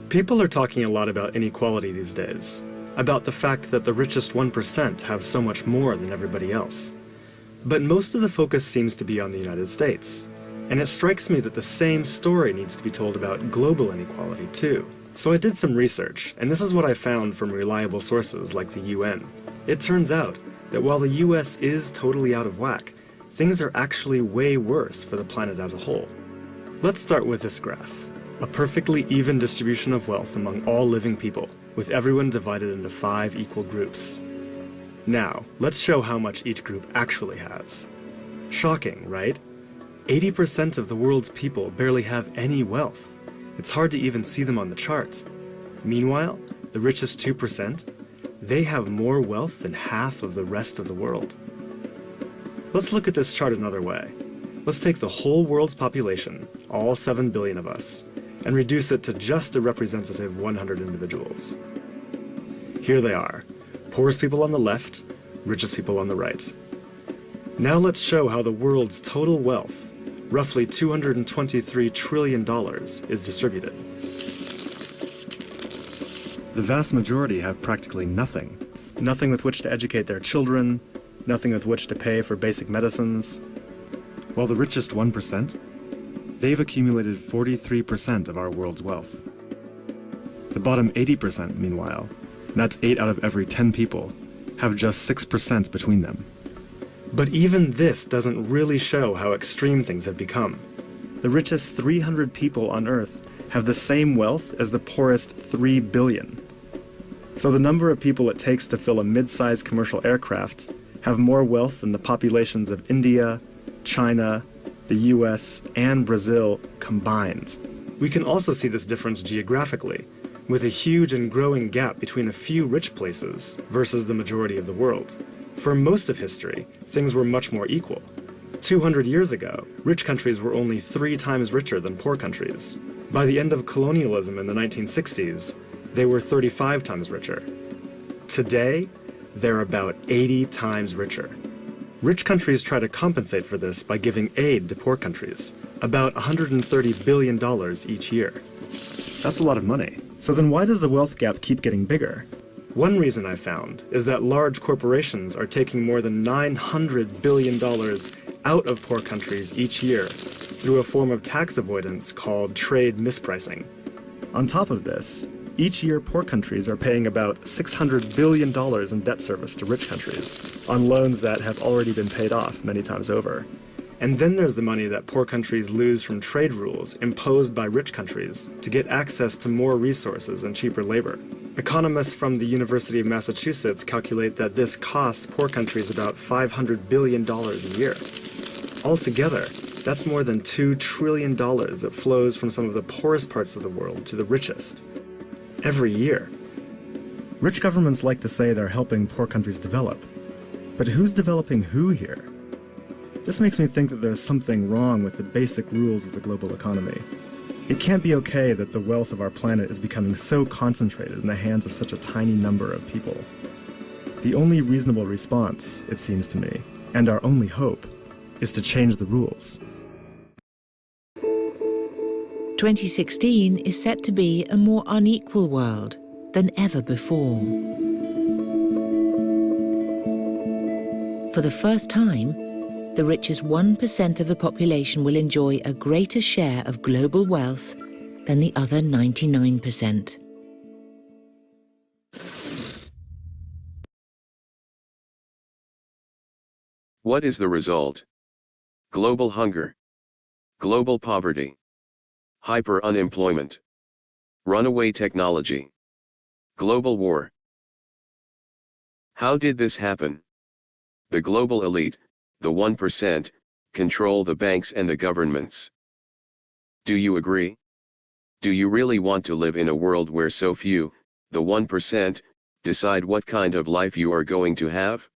People are talking a lot about inequality these days, about the fact that the richest 1% have so much more than everybody else. But most of the focus seems to be on the United States, and it strikes me that the same story needs to be told about global inequality too. So I did some research, and this is what I found from reliable sources like the UN. It turns out that while the US is totally out of whack, things are actually way worse for the planet as a whole. Let's start with this graph. A perfectly even distribution of wealth among all living people, with everyone divided into 5 equal groups. Now, let's show how much each group actually has. Shocking, right? 80% of the world's people barely have any wealth. It's hard to even see them on the chart. Meanwhile, the richest 2%, they have more wealth than half of the rest of the world. Let's look at this chart another way. Let's take the whole world's population, all 7 billion of us, and reduce it to just a representative 100 individuals. Here they are, poorest people on the left, richest people on the right. Now let's show how the world's total wealth, roughly $223 trillion, is distributed. The vast majority have practically nothing. Nothing with which to educate their children, nothing with which to pay for basic medicines. While the richest 1%, they've accumulated 43% of our world's wealth. The bottom 80%, meanwhile, that's 8 out of every 10 people, have just 6% between them. But even this doesn't really show how extreme things have become. The richest 300 people on Earth have the same wealth as the poorest 3 billion. So the number of people it takes to fill a mid-sized commercial aircraft have more wealth than the populations of India, China, the US, and Brazil combined. We can also see this difference geographically, with a huge and growing gap between a few rich places versus the majority of the world. For most of history, things were much more equal. 200 years ago, rich countries were only 3 times richer than poor countries. By the end of colonialism in the 1960s, they were 35 times richer. Today, they're about 80 times richer. Rich countries try to compensate for this by giving aid to poor countries, about $130 billion each year. That's a lot of money. So then why does the wealth gap keep getting bigger? One reason I found is that large corporations are taking more than $900 billion out of poor countries each year through a form of tax avoidance called trade mispricing. On top of this, each year poor countries are paying about $600 billion in debt service to rich countries on loans that have already been paid off many times over. And then there's the money that poor countries lose from trade rules imposed by rich countries to get access to more resources and cheaper labor. Economists from the University of Massachusetts calculate that this costs poor countries about $500 billion a year. Altogether, that's more than $2 trillion that flows from some of the poorest parts of the world to the richest. Every year. Rich governments like to say they're helping poor countries develop. But who's developing who here? This makes me think that there's something wrong with the basic rules of the global economy. It can't be okay that the wealth of our planet is becoming so concentrated in the hands of such a tiny number of people. The only reasonable response, it seems to me, and our only hope, is to change the rules. 2016 is set to be a more unequal world than ever before. For the first time, the richest 1% of the population will enjoy a greater share of global wealth than the other 99%. What is the result? Global hunger, global poverty, hyper-unemployment, runaway technology, global war. How did this happen? The global elite, the 1%, control the banks and the governments. Do you agree? Do you really want to live in a world where so few, the 1%, decide what kind of life you are going to have?